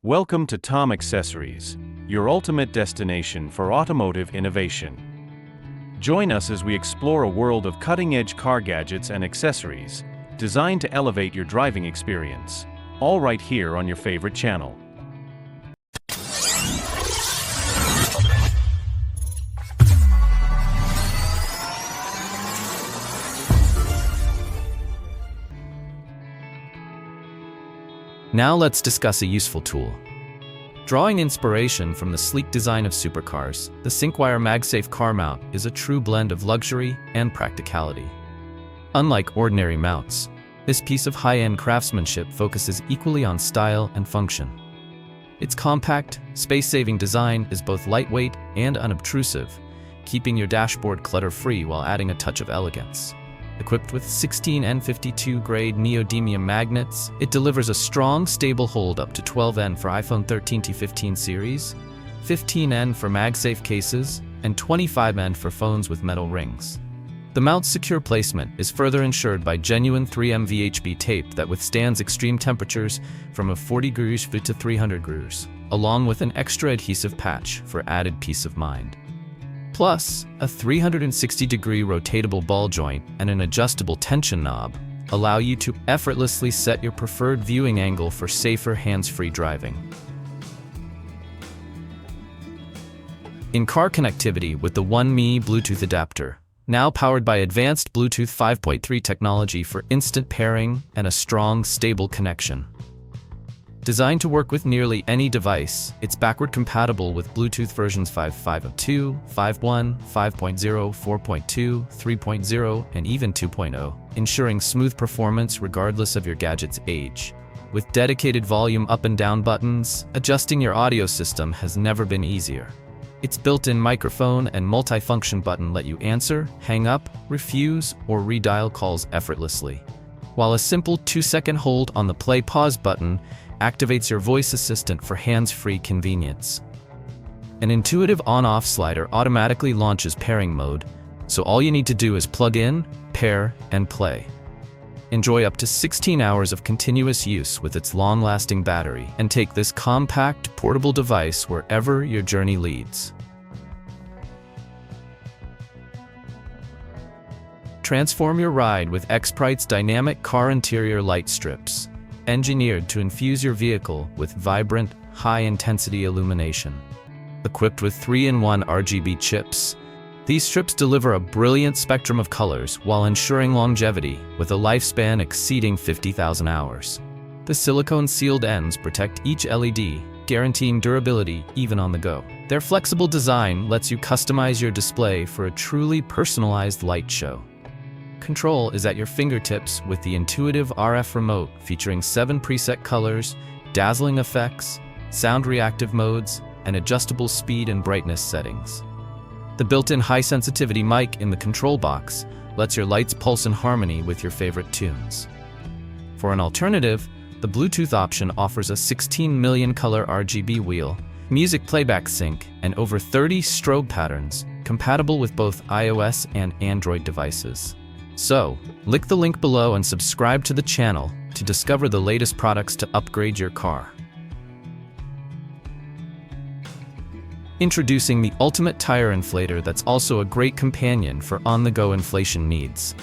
Welcome to Tom Accessories, your ultimate destination for automotive innovation. Join us as we explore a world of cutting-edge car gadgets and accessories designed to elevate your driving experience, all right here on your favorite channel. Now let's discuss a useful tool. Drawing inspiration from the sleek design of supercars, the SyncWire MagSafe car mount is a true blend of luxury and practicality. Unlike ordinary mounts, this piece of high-end craftsmanship focuses equally on style and function. Its compact, space-saving design is both lightweight and unobtrusive, keeping your dashboard clutter-free while adding a touch of elegance. Equipped with 16 N52 grade neodymium magnets, it delivers a strong, stable hold up to 12 N for iPhone 13 to 15 series, 15 N for MagSafe cases, and 25 N for phones with metal rings. The mount's secure placement is further ensured by genuine 3M VHB tape that withstands extreme temperatures from 40 degrees to 300 degrees, along with an extra adhesive patch for added peace of mind. Plus, a 360-degree rotatable ball joint and an adjustable tension knob allow you to effortlessly set your preferred viewing angle for safer hands-free driving. In-car connectivity with the 1Me Bluetooth adapter, now powered by advanced Bluetooth 5.3 technology for instant pairing and a strong, stable connection. Designed to work with nearly any device, it's backward compatible with Bluetooth versions 5.5.2, 5.1, 5.0, 4.2, 3.0, and even 2.0, ensuring smooth performance regardless of your gadget's age. With dedicated volume up and down buttons, adjusting your audio system has never been easier. Its built-in microphone and multifunction button let you answer, hang up, refuse, or redial calls effortlessly. While a simple 2-second hold on the play-pause button activates your voice assistant for hands-free convenience. An intuitive on-off slider automatically launches pairing mode, so all you need to do is plug in, pair, and play. Enjoy up to 16 hours of continuous use with its long-lasting battery, and take this compact, portable device wherever your journey leads. Transform your ride with X-Prite's dynamic car interior light strips, engineered to infuse your vehicle with vibrant, high-intensity illumination. Equipped with 3-in-1 RGB chips, these strips deliver a brilliant spectrum of colors while ensuring longevity with a lifespan exceeding 50,000 hours. The silicone-sealed ends protect each LED, guaranteeing durability even on the go. Their flexible design lets you customize your display for a truly personalized light show. Control is at your fingertips with the intuitive RF remote featuring 7 preset colors, dazzling effects, sound reactive modes, and adjustable speed and brightness settings. The built-in high-sensitivity mic in the control box lets your lights pulse in harmony with your favorite tunes. For an alternative, the Bluetooth option offers a 16 million color RGB wheel, music playback sync, and over 30 strobe patterns, compatible with both iOS and Android devices. So, click the link below and subscribe to the channel to discover the latest products to upgrade your car. Introducing the ultimate tire inflator that's also a great companion for on-the-go inflation needs.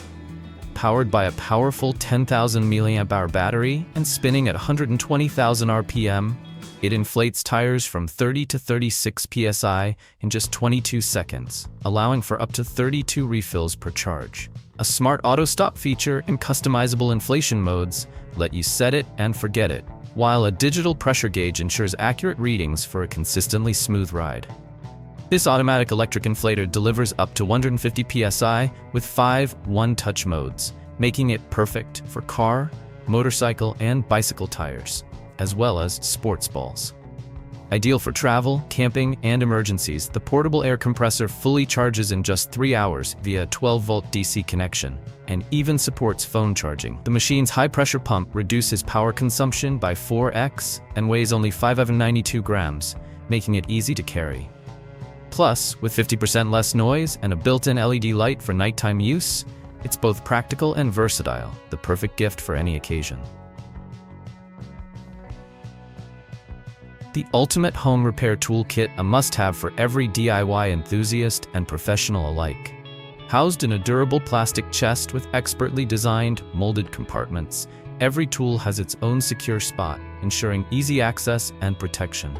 Powered by a powerful 10,000 mAh battery and spinning at 120,000 RPM, it inflates tires from 30 to 36 psi in just 22 seconds, allowing for up to 32 refills per charge. A smart auto-stop feature and customizable inflation modes let you set it and forget it, while a digital pressure gauge ensures accurate readings for a consistently smooth ride. This automatic electric inflator delivers up to 150 psi with 5 one-touch modes, making it perfect for car, motorcycle, and bicycle tires, as well as sports balls. Ideal for travel, camping, and emergencies, the portable air compressor fully charges in just 3 hours via a 12-volt DC connection, and even supports phone charging. The machine's high-pressure pump reduces power consumption by 4x and weighs only 592 grams, making it easy to carry. Plus, with 50% less noise and a built-in LED light for nighttime use, it's both practical and versatile, the perfect gift for any occasion. The ultimate home repair toolkit, a must-have for every DIY enthusiast and professional alike. Housed in a durable plastic chest with expertly designed, molded compartments, every tool has its own secure spot, ensuring easy access and protection.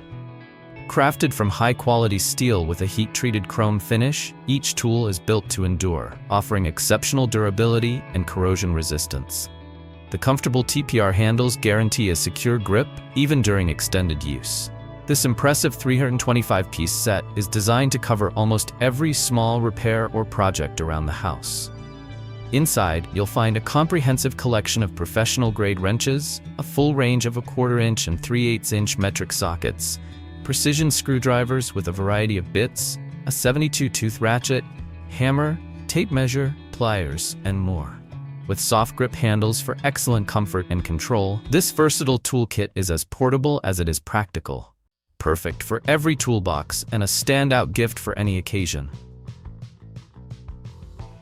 Crafted from high-quality steel with a heat-treated chrome finish, each tool is built to endure, offering exceptional durability and corrosion resistance. The comfortable TPR handles guarantee a secure grip, even during extended use. This impressive 325-piece set is designed to cover almost every small repair or project around the house. Inside, you'll find a comprehensive collection of professional-grade wrenches, a full range of 1/4-inch and 3/8-inch metric sockets, precision screwdrivers with a variety of bits, a 72-tooth ratchet, hammer, tape measure, pliers, and more. With soft grip handles for excellent comfort and control, this versatile toolkit is as portable as it is practical. Perfect for every toolbox and a standout gift for any occasion.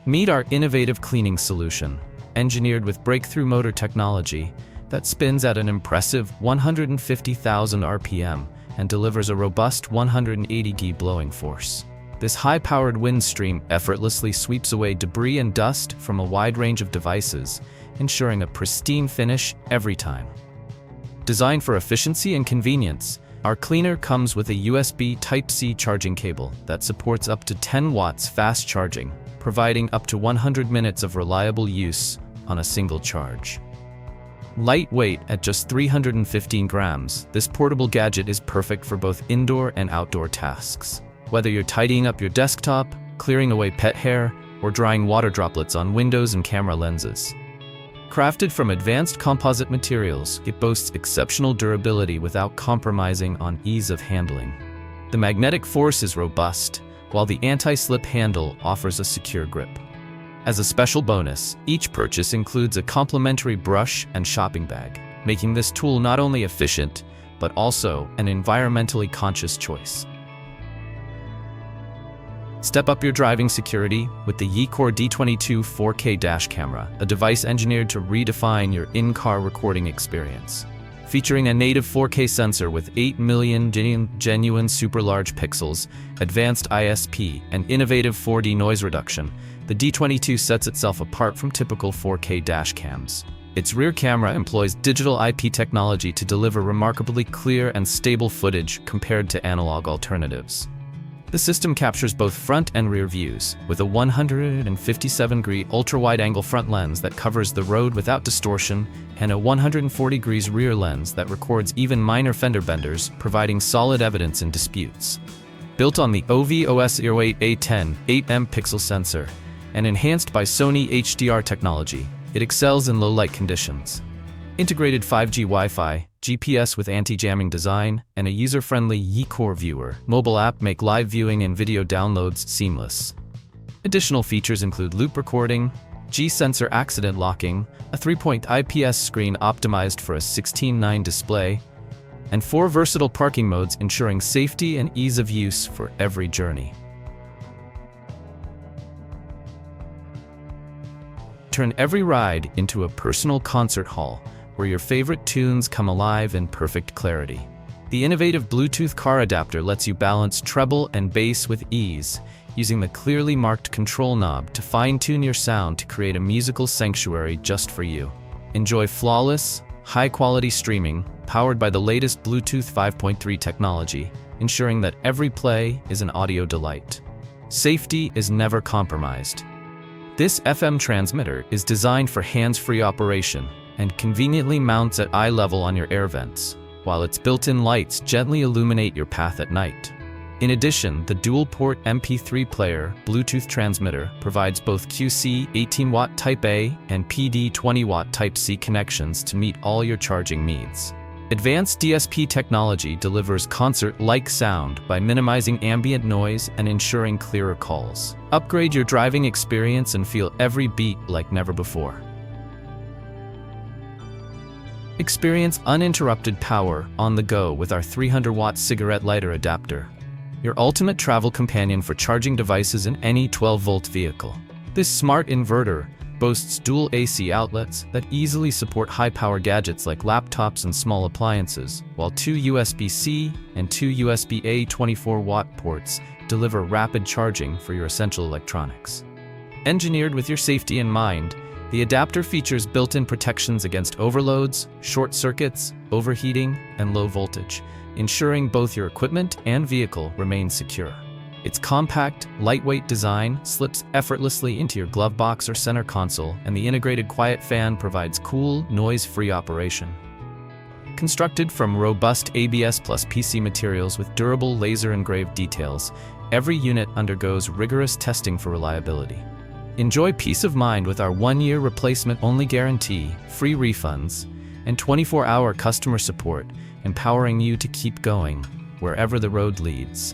Meet our innovative cleaning solution, engineered with breakthrough motor technology that spins at an impressive 150,000 RPM and delivers a robust 180 G blowing force. This high-powered wind stream effortlessly sweeps away debris and dust from a wide range of devices, ensuring a pristine finish every time. Designed for efficiency and convenience, our cleaner comes with a USB Type-C charging cable that supports up to 10 watts fast charging, providing up to 100 minutes of reliable use on a single charge. Lightweight at just 315 grams, this portable gadget is perfect for both indoor and outdoor tasks. Whether you're tidying up your desktop, clearing away pet hair, or drying water droplets on windows and camera lenses. Crafted from advanced composite materials, it boasts exceptional durability without compromising on ease of handling. The magnetic force is robust, while the anti-slip handle offers a secure grip. As a special bonus, each purchase includes a complimentary brush and shopping bag, making this tool not only efficient, but also an environmentally conscious choice. Step up your driving security with the YeeCore D22 4K dash camera, a device engineered to redefine your in-car recording experience. Featuring a native 4K sensor with 8 million genuine super large pixels, advanced ISP, and innovative 4D noise reduction, the D22 sets itself apart from typical 4K dash cams. Its rear camera employs digital IP technology to deliver remarkably clear and stable footage compared to analog alternatives. The system captures both front and rear views, with a 157-degree ultra-wide-angle front lens that covers the road without distortion, and a 140 degrees rear lens that records even minor fender benders, providing solid evidence in disputes. Built on the OVOS08A10 8-MP sensor, and enhanced by Sony HDR technology, it excels in low-light conditions. Integrated 5G Wi-Fi, GPS with anti-jamming design, and a user-friendly YeeCore viewer mobile app make live viewing and video downloads seamless. Additional features include loop recording, G-sensor accident locking, a 3-point IPS screen optimized for a 16:9 display, and 4 versatile parking modes ensuring safety and ease of use for every journey. Turn every ride into a personal concert hall, where your favorite tunes come alive in perfect clarity. The innovative Bluetooth car adapter lets you balance treble and bass with ease, using the clearly marked control knob to fine-tune your sound to create a musical sanctuary just for you. Enjoy flawless, high-quality streaming, powered by the latest Bluetooth 5.3 technology, ensuring that every play is an audio delight. Safety is never compromised. This FM transmitter is designed for hands-free operation and conveniently mounts at eye level on your air vents, while its built-in lights gently illuminate your path at night. In addition, the dual-port MP3 player Bluetooth transmitter provides both QC 18-watt Type A and PD 20-watt Type C connections to meet all your charging needs. Advanced DSP technology delivers concert-like sound by minimizing ambient noise and ensuring clearer calls. Upgrade your driving experience and feel every beat like never before. Experience uninterrupted power on the go with our 300-watt cigarette lighter adapter, your ultimate travel companion for charging devices in any 12-volt vehicle. This smart inverter boasts dual AC outlets that easily support high-power gadgets like laptops and small appliances, while 2 USB-C and 2 USB-A 24-watt ports deliver rapid charging for your essential electronics. Engineered with your safety in mind, the adapter features built-in protections against overloads, short circuits, overheating, and low voltage, ensuring both your equipment and vehicle remain secure. Its compact, lightweight design slips effortlessly into your glove box or center console, and the integrated quiet fan provides cool, noise-free operation. Constructed from robust ABS plus PC materials with durable laser-engraved details, every unit undergoes rigorous testing for reliability. Enjoy peace of mind with our 1-year replacement-only guarantee, free refunds, and 24-hour customer support, empowering you to keep going wherever the road leads.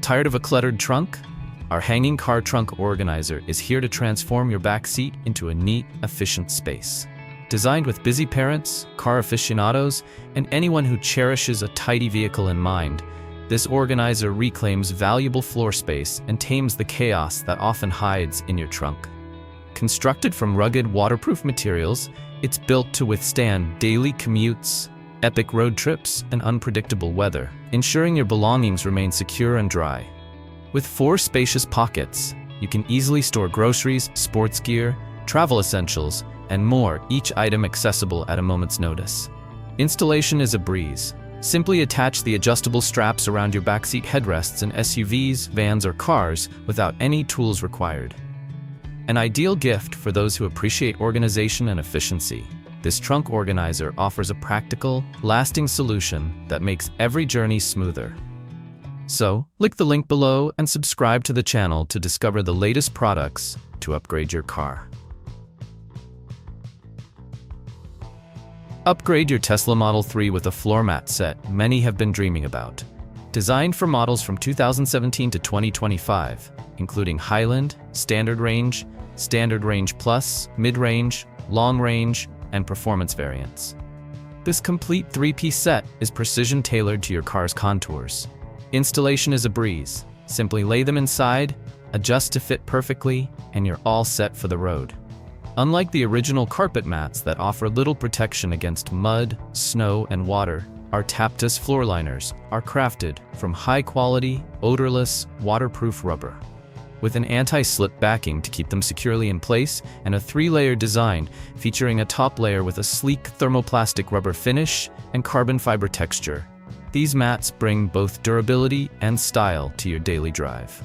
Tired of a cluttered trunk? Our hanging car trunk organizer is here to transform your back seat into a neat, efficient space. Designed with busy parents, car aficionados, and anyone who cherishes a tidy vehicle in mind, this organizer reclaims valuable floor space and tames the chaos that often hides in your trunk. Constructed from rugged, waterproof materials, it's built to withstand daily commutes, epic road trips, and unpredictable weather, ensuring your belongings remain secure and dry. With 4 spacious pockets, you can easily store groceries, sports gear, travel essentials, and more, each item accessible at a moment's notice. Installation is a breeze. Simply attach the adjustable straps around your backseat headrests in SUVs, vans, or cars without any tools required. An ideal gift for those who appreciate organization and efficiency. This trunk organizer offers a practical, lasting solution that makes every journey smoother. So, click the link below and subscribe to the channel to discover the latest products to upgrade your car. Upgrade your Tesla Model 3 with a floor mat set many have been dreaming about. Designed for models from 2017 to 2025, including Highland, Standard Range Plus, Mid-Range, Long Range, and Performance variants. This complete 3-piece set is precision tailored to your car's contours. Installation is a breeze. Simply lay them inside, adjust to fit perfectly, and you're all set for the road. Unlike the original carpet mats that offer little protection against mud, snow, and water, our Taptis floor liners are crafted from high-quality, odorless, waterproof rubber. With an anti-slip backing to keep them securely in place and a 3-layer design featuring a top layer with a sleek thermoplastic rubber finish and carbon fiber texture, these mats bring both durability and style to your daily drive.